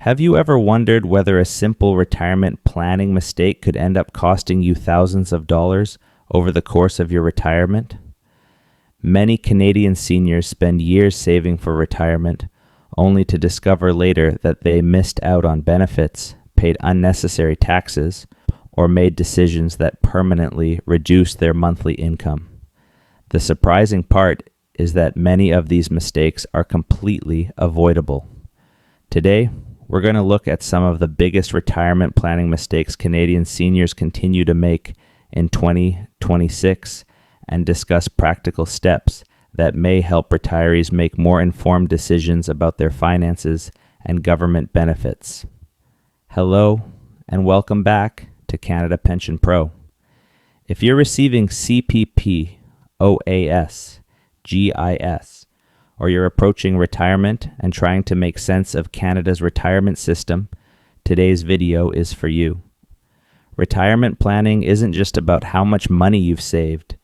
Have you ever wondered whether a simple retirement planning mistake could end up costing you thousands of dollars over the course of your retirement? Many Canadian seniors spend years saving for retirement, only to discover later that they missed out on benefits, paid unnecessary taxes, or made decisions that permanently reduced their monthly income. The surprising part is that many of these mistakes are completely avoidable. Today, we're going to look at some of the biggest retirement planning mistakes Canadian seniors continue to make in 2026 and discuss practical steps that may help retirees make more informed decisions about their finances and government benefits. Hello, and welcome back to Canada Pension Pro. If you're receiving CPP OAS GIS, or you're approaching retirement and trying to make sense of Canada's retirement system, today's video is for you. Retirement planning isn't just about how much money you've saved.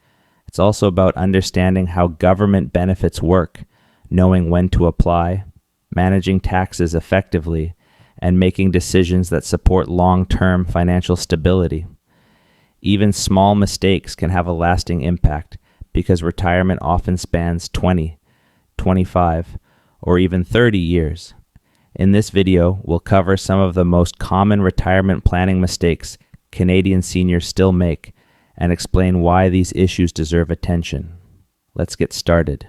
It's also about understanding how government benefits work, knowing when to apply, managing taxes effectively, and making decisions that support long-term financial stability. Even small mistakes can have a lasting impact because retirement often spans 20, 25, or even 30 years. In this video, we'll cover some of the most common retirement planning mistakes Canadian seniors still make and explain why these issues deserve attention. Let's get started.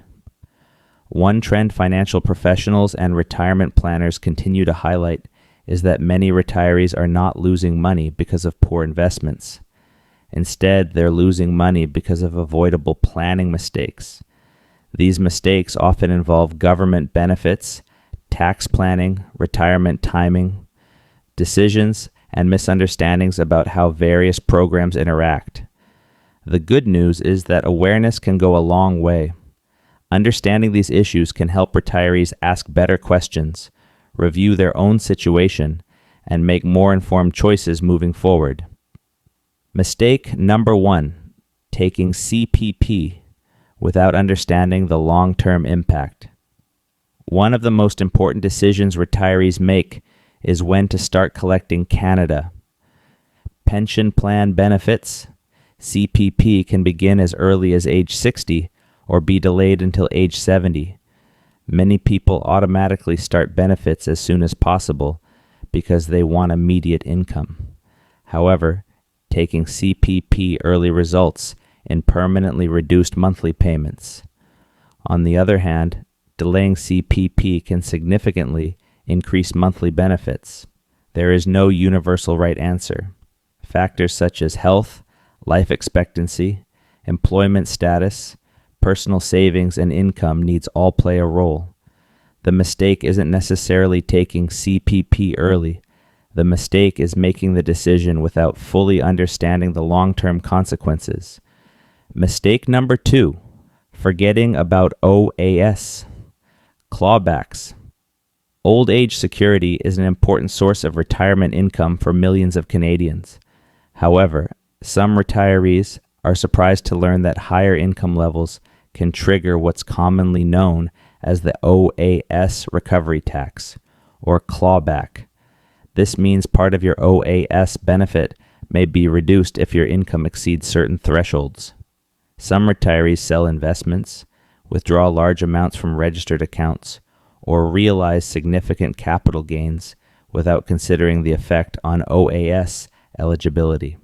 One trend financial professionals and retirement planners continue to highlight is that many retirees are not losing money because of poor investments. Instead, they're losing money because of avoidable planning mistakes. These mistakes often involve government benefits, tax planning, retirement timing, decisions, and misunderstandings about how various programs interact. The good news is that awareness can go a long way. Understanding these issues can help retirees ask better questions, review their own situation, and make more informed choices moving forward. Mistake number 1, taking CPP without understanding the long-term impact. One of the most important decisions retirees make is when to start collecting Canada pension plan benefits. CPP can begin as early as age 60 or be delayed until age 70. Many people automatically start benefits as soon as possible because they want immediate income. However, taking CPP early results in permanently reduced monthly payments. On the other hand, delaying CPP can significantly increase monthly benefits. There is no universal right answer. Factors such as health, life expectancy, employment status, personal savings, and income needs all play a role. The mistake isn't necessarily taking CPP early. The mistake is making the decision without fully understanding the long-term consequences. Mistake number 2, forgetting about OAS, clawbacks. Old age security is an important source of retirement income for millions of Canadians. However, some retirees are surprised to learn that higher income levels can trigger what's commonly known as the OAS recovery tax, or clawback. This means part of your OAS benefit may be reduced if your income exceeds certain thresholds. Some retirees sell investments, withdraw large amounts from registered accounts, or realize significant capital gains without considering the effect on OAS eligibility.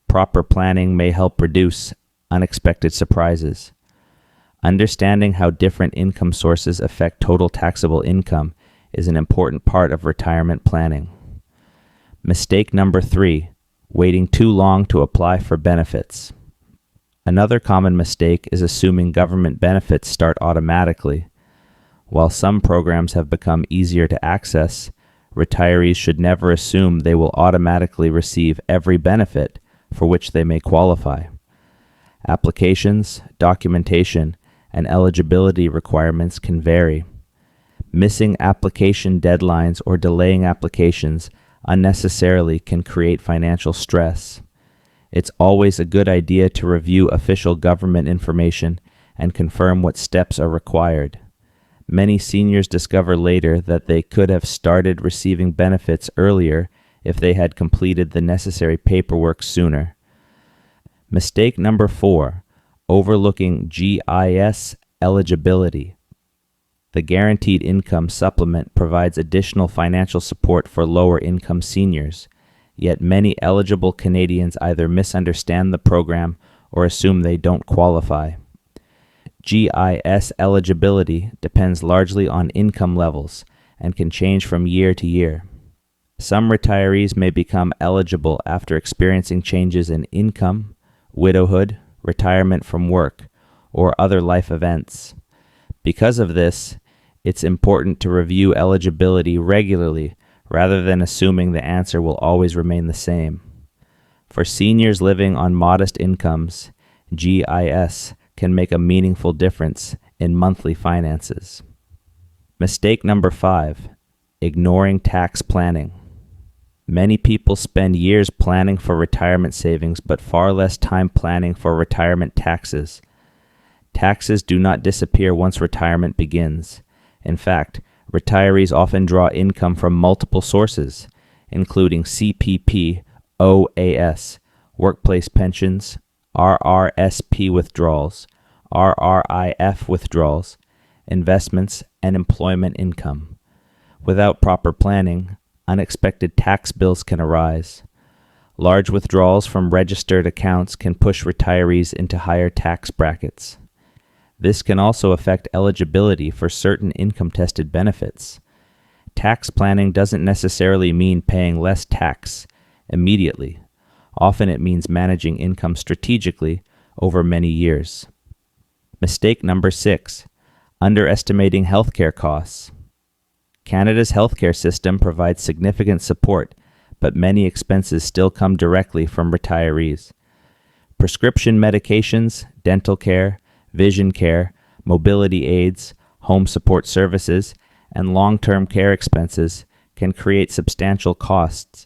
Proper planning may help reduce unexpected surprises. Understanding how different income sources affect total taxable income is an important part of retirement planning. Mistake number 3, waiting too long to apply for benefits. Another common mistake is assuming government benefits start automatically. While some programs have become easier to access, retirees should never assume they will automatically receive every benefit for which they may qualify. Applications, documentation, and eligibility requirements can vary. Missing application deadlines or delaying applications unnecessarily can create financial stress. It's always a good idea to review official government information and confirm what steps are required. Many seniors discover later that they could have started receiving benefits earlier if they had completed the necessary paperwork sooner. Mistake number 4, overlooking GIS eligibility. The Guaranteed Income Supplement provides additional financial support for lower-income seniors, yet many eligible Canadians either misunderstand the program or assume they don't qualify. GIS eligibility depends largely on income levels and can change from year to year. Some retirees may become eligible after experiencing changes in income, widowhood, retirement from work, or other life events. Because of this, it's important to review eligibility regularly rather than assuming the answer will always remain the same. For seniors living on modest incomes, GIS can make a meaningful difference in monthly finances. Mistake number 5, ignoring tax planning. Many people spend years planning for retirement savings but far less time planning for retirement taxes. Taxes do not disappear once retirement begins. In fact, retirees often draw income from multiple sources, including CPP OAS, workplace pensions, RRSP withdrawals, RRIF withdrawals, investments, and employment income. Without proper planning, unexpected tax bills can arise. Large withdrawals from registered accounts can push retirees into higher tax brackets. This can also affect eligibility for certain income-tested benefits. Tax planning doesn't necessarily mean paying less tax immediately. Often it means managing income strategically over many years. Mistake number 6, underestimating healthcare costs. Canada's healthcare system provides significant support, but many expenses still come directly from retirees. Prescription medications, dental care, vision care, mobility aids, home support services, and long-term care expenses can create substantial costs.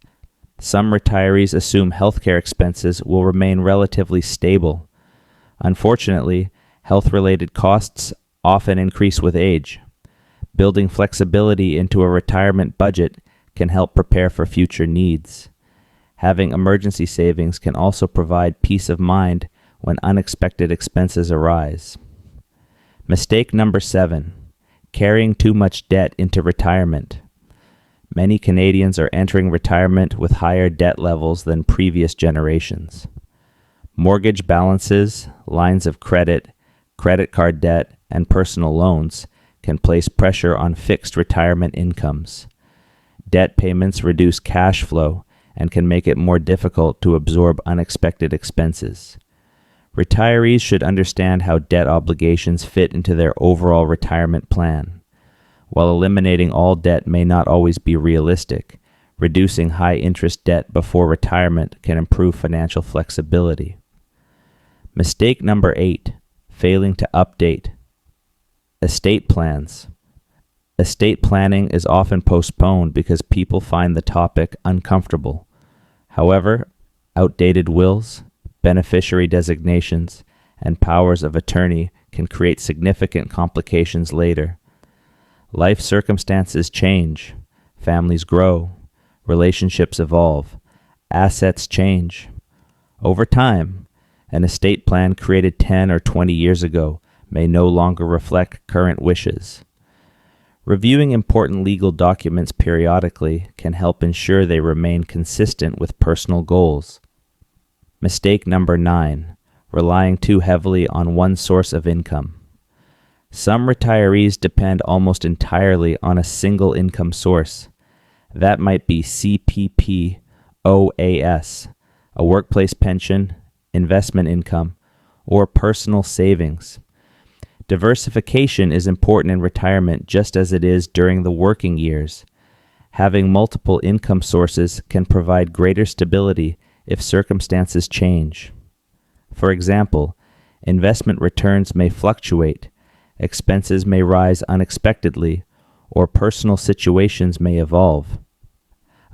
Some retirees assume healthcare expenses will remain relatively stable. Unfortunately, health-related costs often increase with age. Building flexibility into a retirement budget can help prepare for future needs. Having emergency savings can also provide peace of mind when unexpected expenses arise. Mistake number 7, carrying too much debt into retirement. Many Canadians are entering retirement with higher debt levels than previous generations. Mortgage balances, lines of credit, credit card debt, and personal loans can place pressure on fixed retirement incomes. Debt payments reduce cash flow and can make it more difficult to absorb unexpected expenses. Retirees should understand how debt obligations fit into their overall retirement plan. While eliminating all debt may not always be realistic, reducing high-interest debt before retirement can improve financial flexibility. Mistake number 8, failing to update. Estate plans. Estate planning is often postponed because people find the topic uncomfortable. However, outdated wills, beneficiary designations, and powers of attorney can create significant complications later. Life circumstances change, families grow, relationships evolve, assets change. Over time, an estate plan created 10 or 20 years ago may no longer reflect current wishes. Reviewing important legal documents periodically can help ensure they remain consistent with personal goals. Mistake number 9, relying too heavily on one source of income. Some retirees depend almost entirely on a single income source. That might be CPP OAS, a workplace pension, investment income, or personal savings. Diversification is important in retirement just as it is during the working years. Having multiple income sources can provide greater stability if circumstances change. For example, investment returns may fluctuate, expenses may rise unexpectedly, or personal situations may evolve.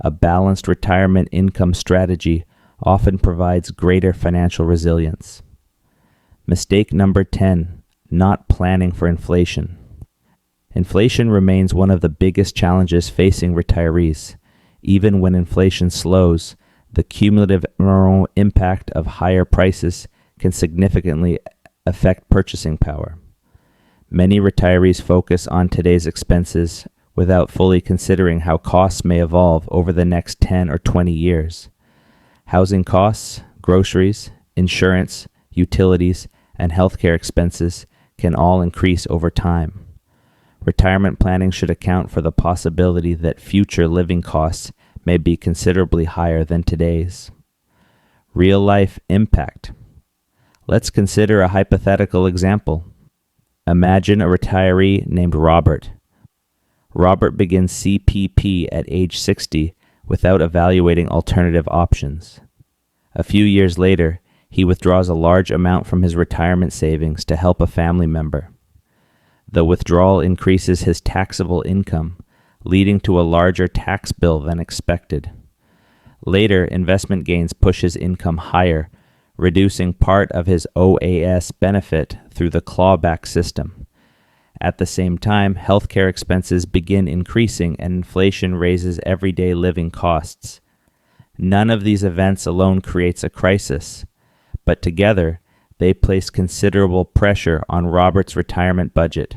A balanced retirement income strategy often provides greater financial resilience. Mistake number 10, not planning for inflation. Inflation remains one of the biggest challenges facing retirees. Even when inflation slows, the cumulative impact of higher prices can significantly affect purchasing power. Many retirees focus on today's expenses without fully considering how costs may evolve over the next 10 or 20 years. Housing costs, groceries, insurance, utilities, and healthcare expenses can all increase over time. Retirement planning should account for the possibility that future living costs may be considerably higher than today's. Real-life impact. Let's consider a hypothetical example. Imagine a retiree named Robert. Robert begins CPP at age 60 without evaluating alternative options. A few years later, he withdraws a large amount from his retirement savings to help a family member. The withdrawal increases his taxable income, leading to a larger tax bill than expected. Later, investment gains push his income higher, reducing part of his OAS benefit through the clawback system. At the same time, healthcare expenses begin increasing and inflation raises everyday living costs. None of these events alone creates a crisis, but together, they place considerable pressure on Robert's retirement budget.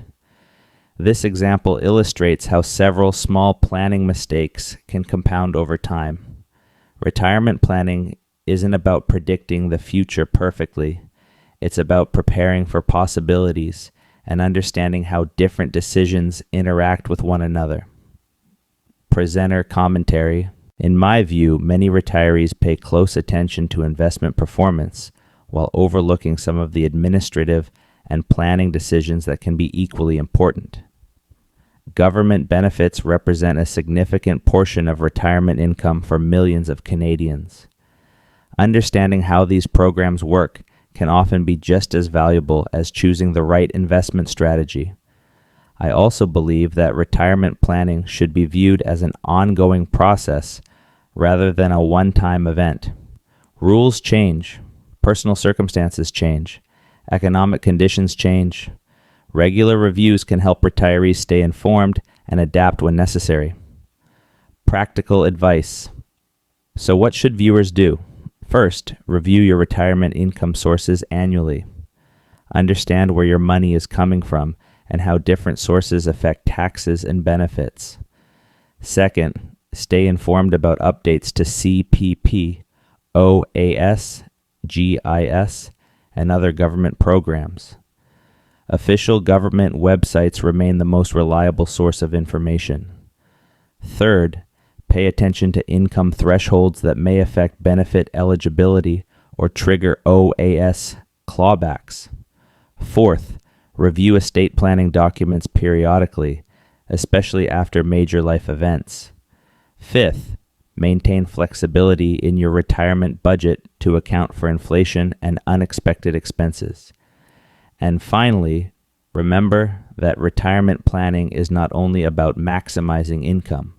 This example illustrates how several small planning mistakes can compound over time. Retirement planning isn't about predicting the future perfectly. It's about preparing for possibilities and understanding how different decisions interact with one another. Presenter commentary. In my view, many retirees pay close attention to investment performance while overlooking some of the administrative and planning decisions that can be equally important. Government benefits represent a significant portion of retirement income for millions of Canadians. Understanding how these programs work can often be just as valuable as choosing the right investment strategy. I also believe that retirement planning should be viewed as an ongoing process rather than a one-time event. Rules change, personal circumstances change, economic conditions change. Regular reviews can help retirees stay informed and adapt when necessary. Practical advice. So what should viewers do? First, review your retirement income sources annually. Understand where your money is coming from and how different sources affect taxes and benefits. Second, stay informed about updates to CPP OAS GIS and other government programs. Official government websites remain the most reliable source of information. Third, pay attention to income thresholds that may affect benefit eligibility or trigger OAS clawbacks. Fourth, review estate planning documents periodically, especially after major life events. Fifth, maintain flexibility in your retirement budget to account for inflation and unexpected expenses. And finally, remember that retirement planning is not only about maximizing income.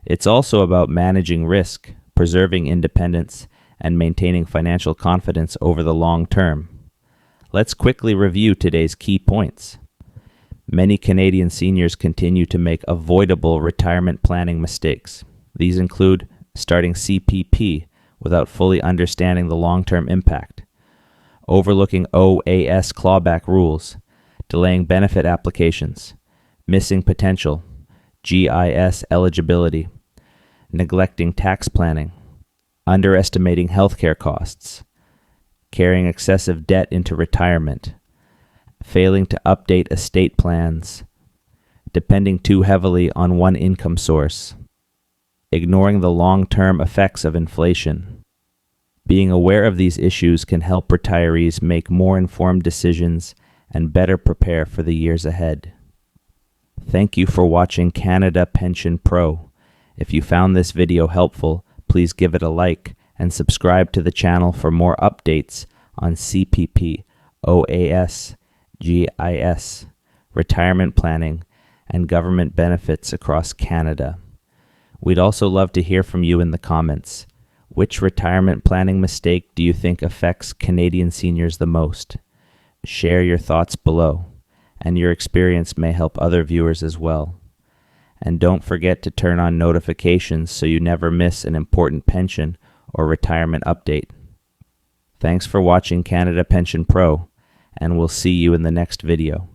It's also about managing risk, preserving independence, and maintaining financial confidence over the long term. Let's quickly review today's key points. Many Canadian seniors continue to make avoidable retirement planning mistakes. These include starting CPP without fully understanding the long-term impact, overlooking OAS clawback rules, delaying benefit applications, missing potential, GIS eligibility, neglecting tax planning, underestimating healthcare costs, carrying excessive debt into retirement, failing to update estate plans, depending too heavily on one income source, ignoring the long-term effects of inflation. Being aware of these issues can help retirees make more informed decisions and better prepare for the years ahead. Thank you for watching Canada Pension Pro. If you found this video helpful, please give it a like and subscribe to the channel for more updates on CPP, OAS, GIS, retirement planning, and government benefits across Canada. We'd also love to hear from you in the comments. Which retirement planning mistake do you think affects Canadian seniors the most? Share your thoughts below. and your experience may help other viewers as well. And don't forget to turn on notifications so you never miss an important pension or retirement update. Thanks for watching Canada Pension Pro, and we'll see you in the next video.